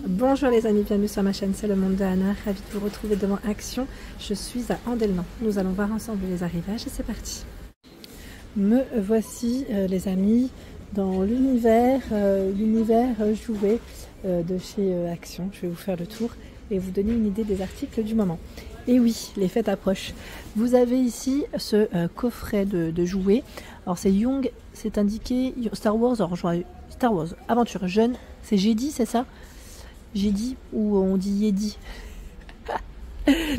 Bonjour les amis, bienvenue sur ma chaîne, c'est le monde de Anna, ravie de vous retrouver devant Action. Je suis à Andelnan, nous allons voir ensemble les arrivages et c'est parti. Me voici les amis dans l'univers jouet de chez Action. Je vais vous faire le tour et vous donner une idée des articles du moment. Et oui, les fêtes approchent. Vous avez ici ce coffret de jouets. Alors c'est Young, c'est indiqué Star Wars, alors je vois Star Wars, aventure jeune, c'est Jedi, c'est ça? Jedi ou on dit Yedi.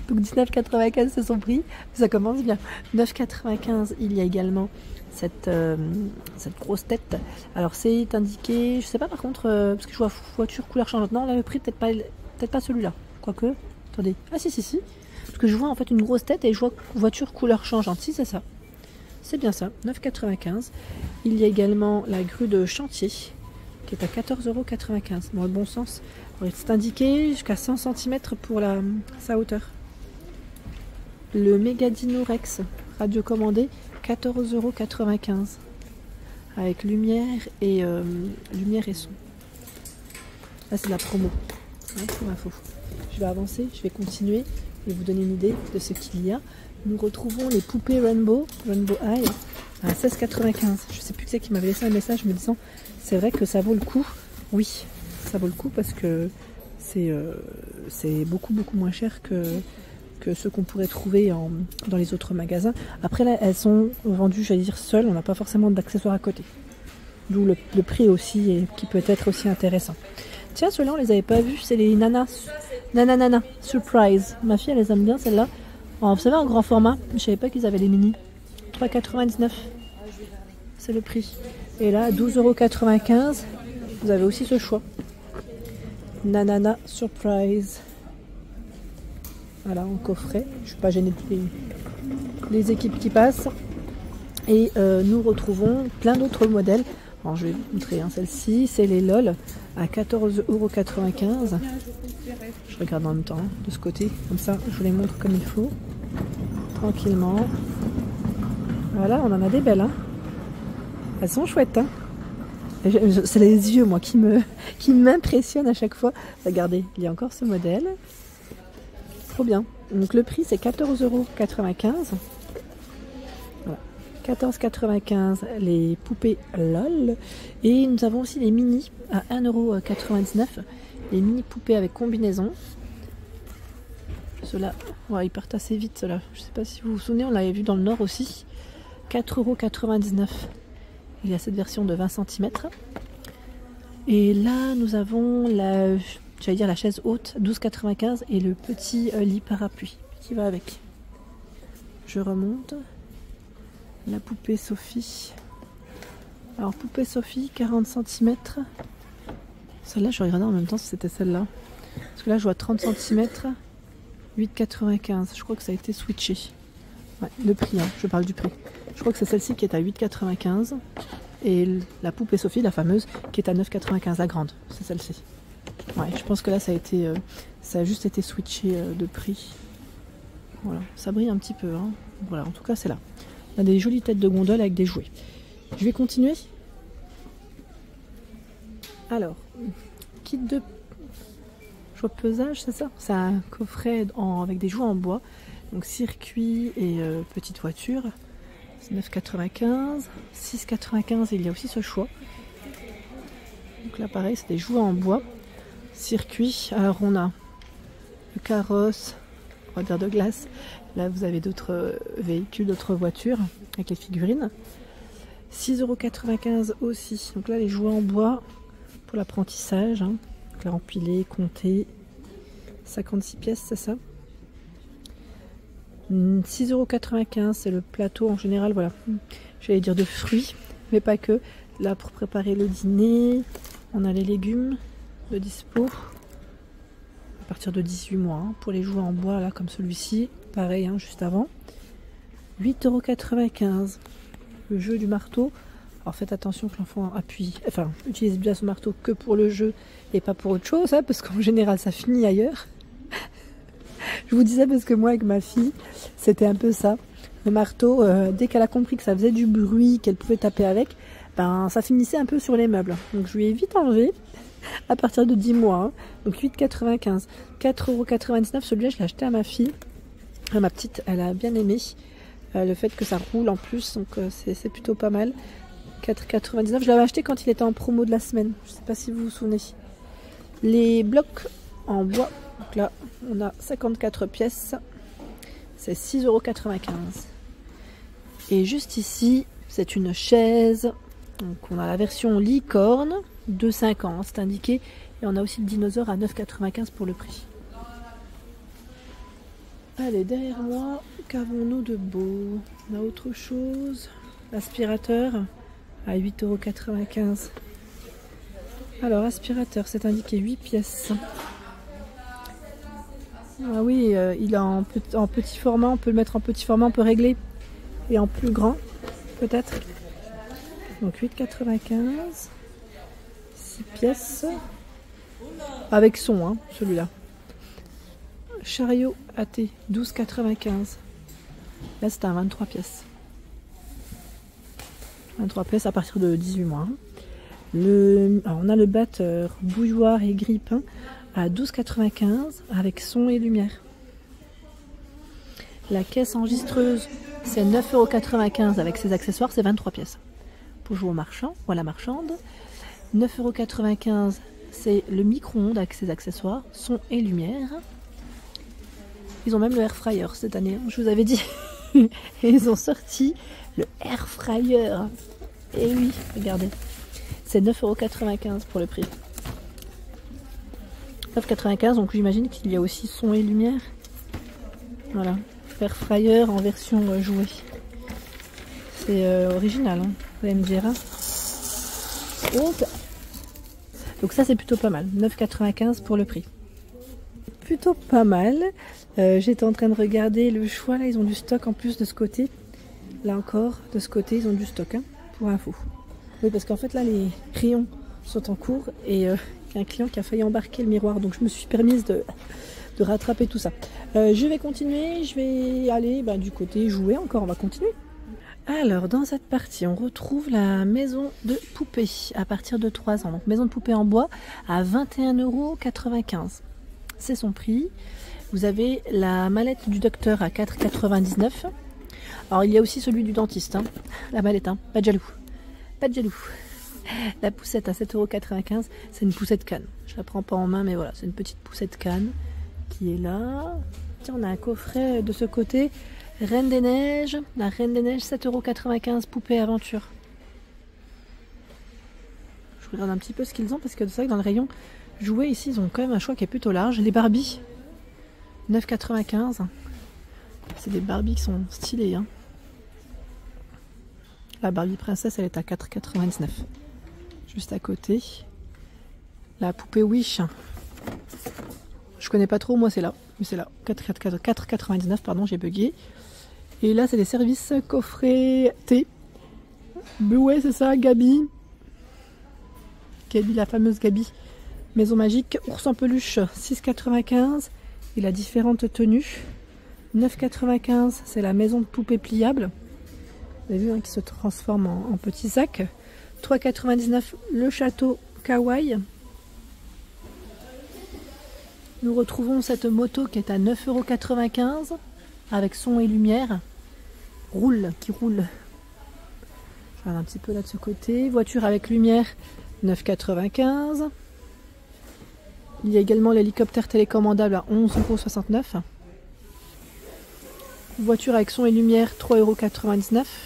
Donc 19,95 c'est son prix, ça commence bien. 9,95 il y a également cette grosse tête. Alors c'est indiqué, je sais pas par contre, parce que je vois voiture couleur changeante. Non là le prix peut-être pas celui-là. Quoique, attendez, ah si. Parce que je vois en fait une grosse tête et je vois voiture couleur changeante. Si c'est ça. C'est bien ça, 9,95. Il y a également la grue de chantier qui est à 14,95 €. Dans le bon sens. C'est indiqué jusqu'à 100 cm pour sa hauteur. Le Mega Dino Rex radiocommandé 14,95 € avec lumière et son. Là c'est la promo. Ouais, pour info. Je vais avancer, je vais continuer et vous donner une idée de ce qu'il y a. Nous retrouvons les poupées Rainbow High à 16,95 €. Je sais plus qui c'est qui m'avait laissé un message me disant c'est vrai que ça vaut le coup. Oui, ça vaut le coup parce que c'est beaucoup moins cher que ce qu'on pourrait trouver dans les autres magasins. Après là, elles sont vendues, j'allais dire seules, on n'a pas forcément d'accessoires à côté. D'où le prix aussi et qui peut être aussi intéressant. Tiens, ceux-là on les avait pas vus, c'est les Nana Surprise. Ma fille elle les aime bien celles-là. Vous savez en grand format, je savais pas qu'ils avaient les mini. 3,99 €. C'est le prix. Et là 12,95 €. Vous avez aussi ce choix. Nana Surprise. Voilà, en coffret. Je ne suis pas gênée de les équipes qui passent. Et nous retrouvons plein d'autres modèles. Alors, je vais vous montrer celle-ci. C'est les LOL à 14,95 €. Je regarde en même temps de ce côté. Comme ça, je vous les montre comme il faut. Tranquillement. Voilà, on en a des belles. Hein. Elles sont chouettes. Hein. C'est les yeux moi qui m'impressionnent à chaque fois. Regardez, il y a encore ce modèle. Trop bien. Donc le prix c'est 14,95 €. Voilà. 14,95 € les poupées LOL. Et nous avons aussi les mini à 1,99 €. Les mini poupées avec combinaison. Ceux-là, ouais, ils partent assez vite ceux-là. Je ne sais pas si vous vous souvenez, on l'avait vu dans le Nord aussi. 4,99 €. Il y a cette version de 20 cm. Et là, nous avons la chaise haute, 12,95 € et le petit lit parapluie qui va avec. Je remonte. La poupée Sophie. Alors, poupée Sophie, 40 cm. Celle-là, je regardais en même temps si c'était celle-là. Parce que là, je vois 30 cm, 8,95 €. Je crois que ça a été switché. Ouais, le prix, je parle du prix. Je crois que c'est celle-ci qui est à 8,95 € et la poupée Sophie, la fameuse, qui est à 9,95 € la grande. C'est celle-ci. Ouais, je pense que là ça a juste été switché de prix. Voilà, ça brille un petit peu. Hein. Voilà, en tout cas c'est là. On a des jolies têtes de gondole avec des jouets. Je vais continuer. Alors, kit de pesage, c'est ça? C'est un coffret avec des jouets en bois. Donc circuit et petite voiture, 9,95 €, 6,95 €, il y a aussi ce choix. Donc là pareil, c'est des jouets en bois. Circuit, alors on a le carrosse, rodeur de glace. Là vous avez d'autres véhicules, d'autres voitures avec les figurines. 6,95 € aussi. Donc là les jouets en bois pour l'apprentissage. Hein. Donc là empiler, compter. 56 pièces, c'est ça? 6,95 €, c'est le plateau en général, voilà. J'allais dire de fruits, mais pas que. Là pour préparer le dîner, on a les légumes de dispo. À partir de 18 mois, hein, pour les jouets en bois, là comme celui-ci, pareil, hein, juste avant. 8,95 €. Le jeu du marteau. Alors faites attention que l'enfant utilise bien ce marteau que pour le jeu et pas pour autre chose, hein, parce qu'en général ça finit ailleurs. Je vous disais parce que moi avec ma fille, c'était un peu ça. Le marteau, dès qu'elle a compris que ça faisait du bruit, qu'elle pouvait taper avec, ben ça finissait un peu sur les meubles. Donc je lui ai vite enlevé. à partir de 10 mois. Hein. Donc 8,95 €. 4,99 €. Celui-là, je l'ai acheté à ma fille. À ma petite, elle a bien aimé. Le fait que ça roule en plus, donc c'est plutôt pas mal. 4,99 €. Je l'avais acheté quand il était en promo de la semaine. Je ne sais pas si vous vous souvenez. Les blocs en bois. Donc là, on a 54 pièces. C'est 6,95 €. Et juste ici, c'est une chaise. Donc on a la version licorne de 5 ans, c'est indiqué. Et on a aussi le dinosaure à 9,95 € pour le prix. Allez, derrière moi, qu'avons-nous de beau? On a autre chose. L'aspirateur à 8,95 €. Alors, aspirateur, c'est indiqué 8 pièces. Ah oui, il est en petit format, on peut le mettre en petit format, on peut régler. Et en plus grand, peut-être. Donc 8,95 €. 6 pièces. Avec son, hein, celui-là. Chariot AT, 12,95 €. Là, c'est un 23 pièces. 23 pièces à partir de 18 mois. Alors, on a le batteur bouilloire et grille-pain à 12,95 € avec son et lumière. La caisse enregistreuse, c'est 9,95 € avec ses accessoires, c'est 23 pièces. Pour jouer au marchand ou à la marchande. 9,95 €, c'est le micro-ondes avec ses accessoires, son et lumière. Ils ont même le air fryer cette année, hein, je vous avais dit. Et ils ont sorti le air fryer. Et oui, regardez. C'est 9,95 € pour le prix. 9,95 €, donc j'imagine qu'il y a aussi son et lumière. Voilà, air fryer en version jouet. C'est original, hein, vous allez me dire. Hein. Donc ça c'est plutôt pas mal, 9,95 € pour le prix. Plutôt pas mal. J'étais en train de regarder le choix, là ils ont du stock en plus de ce côté. Là encore, de ce côté ils ont du stock, hein, pour info. Oui, parce qu'en fait là les crayons sont en cours et il y a un client qui a failli embarquer le miroir, donc je me suis permise de rattraper tout ça. Je vais continuer, je vais aller du côté jouet encore, on va continuer. Alors dans cette partie on retrouve la maison de poupée à partir de 3 ans. Donc maison de poupée en bois à 21,95 €. C'est son prix. Vous avez la mallette du docteur à 4,99 €. Alors il y a aussi celui du dentiste, hein. La mallette, hein. Pas de jaloux. Pas de jaloux. La poussette à 7,95 €, c'est une poussette canne. Je la prends pas en main, mais voilà, c'est une petite poussette canne qui est là. Tiens, on a un coffret de ce côté. Reine des Neiges, la Reine des Neiges, 7,95 € poupée aventure. Je regarde un petit peu ce qu'ils ont parce que c'est vrai que dans le rayon jouets ici, ils ont quand même un choix qui est plutôt large. Les Barbie, 9,95 €. C'est des Barbie qui sont stylées, hein. La Barbie princesse, elle est à 4,99 €. Juste à côté. La poupée Wish. Je connais pas trop, moi c'est là. Mais c'est là. 4,99 €, pardon, j'ai bugué. Et là, c'est des services coffret thé. Ouais, c'est ça, Gabi. Gabi, la fameuse Gabi. Maison magique, ours en peluche, 6,95 €. Il a différentes tenues. 9,95 €, c'est la maison de poupée pliable. Vous avez vu, hein, qui se transforme en petit sac. 3,99 € le château kawaii. Nous retrouvons cette moto qui est à 9,95 € avec son et lumière. Qui roule. Je regarde un petit peu là de ce côté. Voiture avec lumière, 9,95 €. Il y a également l'hélicoptère télécommandable à 11,69 €. Voiture avec son et lumière, 3,99 €.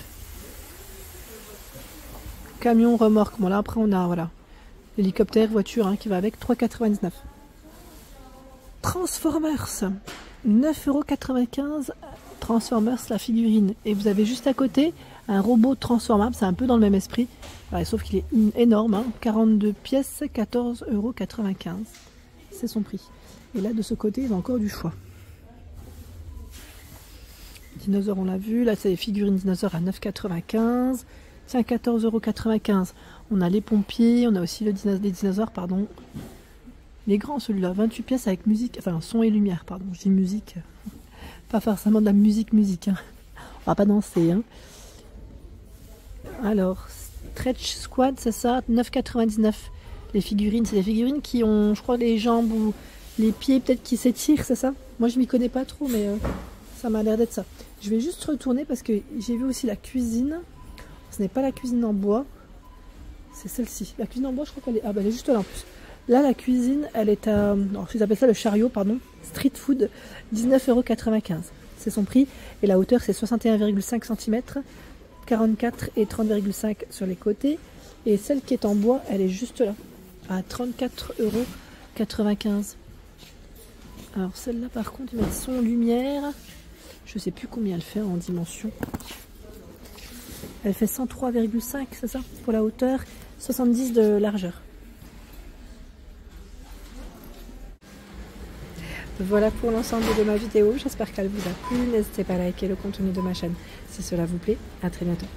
Camion, remorque. Bon là après on a voilà l'hélicoptère, voiture, hein, qui va avec, 3,99 €. Transformers, 9,95 €. Transformers, la figurine. Et vous avez juste à côté un robot transformable, c'est un peu dans le même esprit. Ouais, sauf qu'il est énorme, hein, 42 pièces, 14,95 €. C'est son prix. Et là de ce côté, ils ont encore du choix. Dinosaures, on l'a vu. Là, c'est les figurines dinosaures à 9,95 €. Tiens, 14,95 €. On a les pompiers, on a aussi les dinosaures, pardon. Les grands, celui-là, 28 pièces avec musique, enfin son et lumière, pardon. Je dis musique, pas forcément de la musique, hein. On va pas danser, hein. Alors, Stretch Squad, c'est ça, 9,99 €. les figurines. C'est des figurines qui ont, je crois, les jambes ou les pieds peut-être qui s'étirent, c'est ça? Moi je m'y connais pas trop, mais ça m'a l'air d'être ça. Je vais juste retourner parce que j'ai vu aussi la cuisine. Ce n'est pas la cuisine en bois, c'est celle-ci. La cuisine en bois, je crois qu'elle est... Ah bah elle est juste là en plus. Là la cuisine, elle est à... Alors, ils appellent ça le chariot, pardon. Street food, 19,95 €. C'est son prix. Et la hauteur c'est 61,5 cm, 44 et 30,5 sur les côtés. Et celle qui est en bois, elle est juste là, à 34,95 €. Alors celle-là par contre, ils mettent son lumière. Je sais plus combien elle fait en dimension. Elle fait 103,5, c'est ça, pour la hauteur, 70 de largeur. Voilà pour l'ensemble de ma vidéo. J'espère qu'elle vous a plu. N'hésitez pas à liker le contenu de ma chaîne si cela vous plaît. À très bientôt.